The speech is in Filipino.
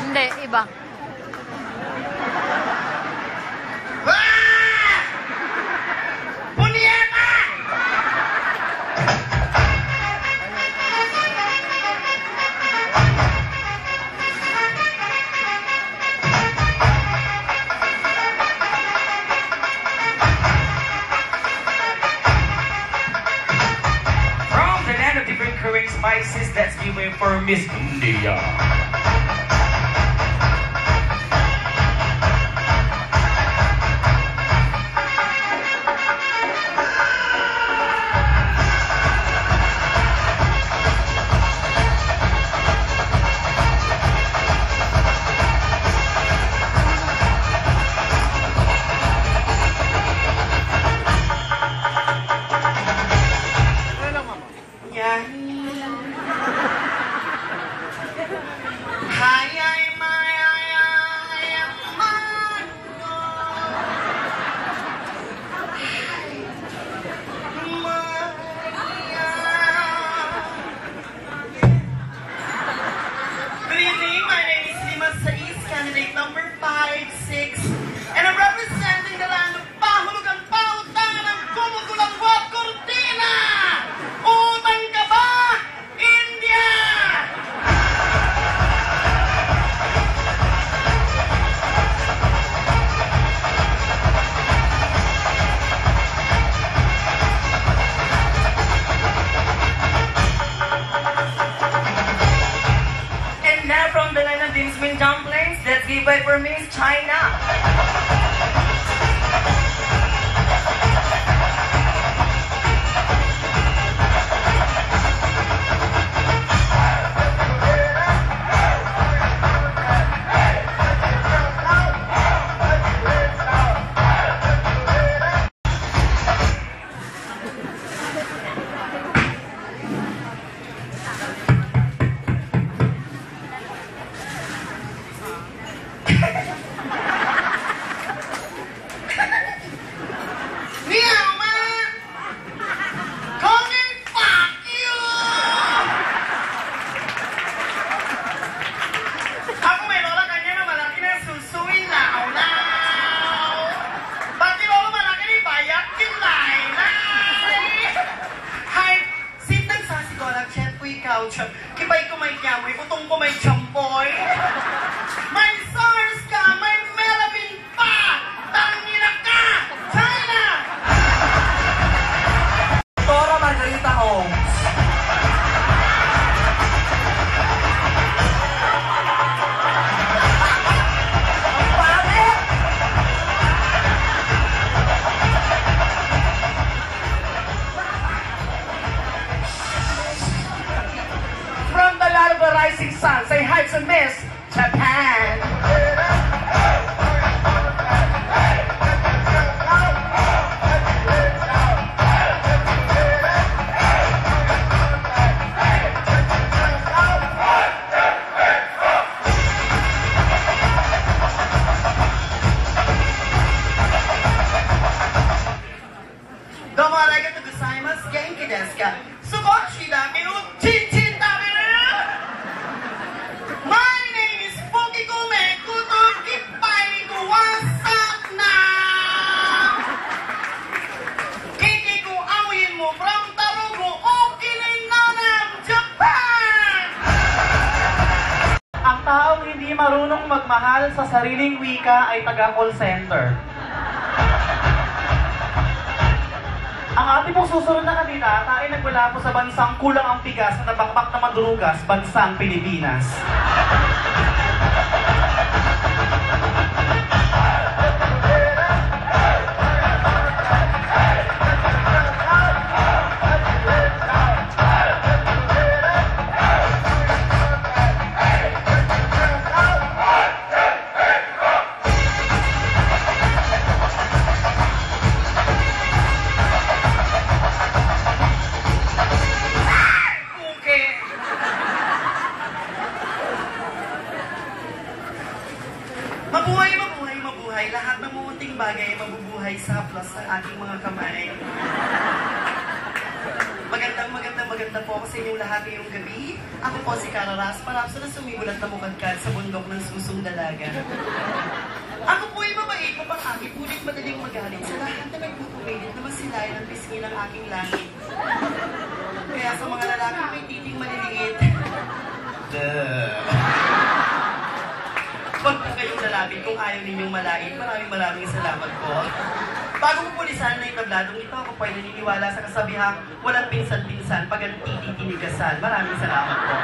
Hindi, iba. Spices that's given for Miss India. Dumplings that's given for Miss China. Kibay ko may kiamoy, utong ko may champoy. May SARS ka, may melamine pa! Tangina ka! China! Dora Margarita Holmes. Ang pangit! From the land of the rising sun, say hi to Miss Japan. Domo arigatou gozaimasu, genki desu ka? Sugoshi da ke no chinchin taberu? My name is Fukikume Kutokipai Kuwasakna. Kikiku awin mo from Tarugo, Okinawa, Japan. Ang taong hindi marunong magmahal sa sariling wika ay taga-call center. Ang ating pong susunod na kandidata ay nagmula po sa bansang kulang ang tigas na nabakbak na madurugas, bansang Pilipinas. Mabuhay. Lahat ng munting bagay ay mabubuhay sa plus ng aking mga kamay. Magandang maganda po ako sa inyong lahat ngayong gabi. Ako po si Cara Ras, parapso na sumibulat na mukadkad sa bundok ng susong dalaga. Ako po ay mabait, mapangakit, ngunit madaling magalit sa lahat na nagpupumilit na masilayan ang pisngi ng aking langit. Kaya sa mga lalaki may titing maliliit, huwag na kayong lalapit kung ayaw ninyong malait. Maraming salamat po. Bago ko pulisan na itabladong ito, ako po ay naniniwala sa kasabihang walang pinsan-pinsan pag ang titi tinigasan. Maraming salamat po.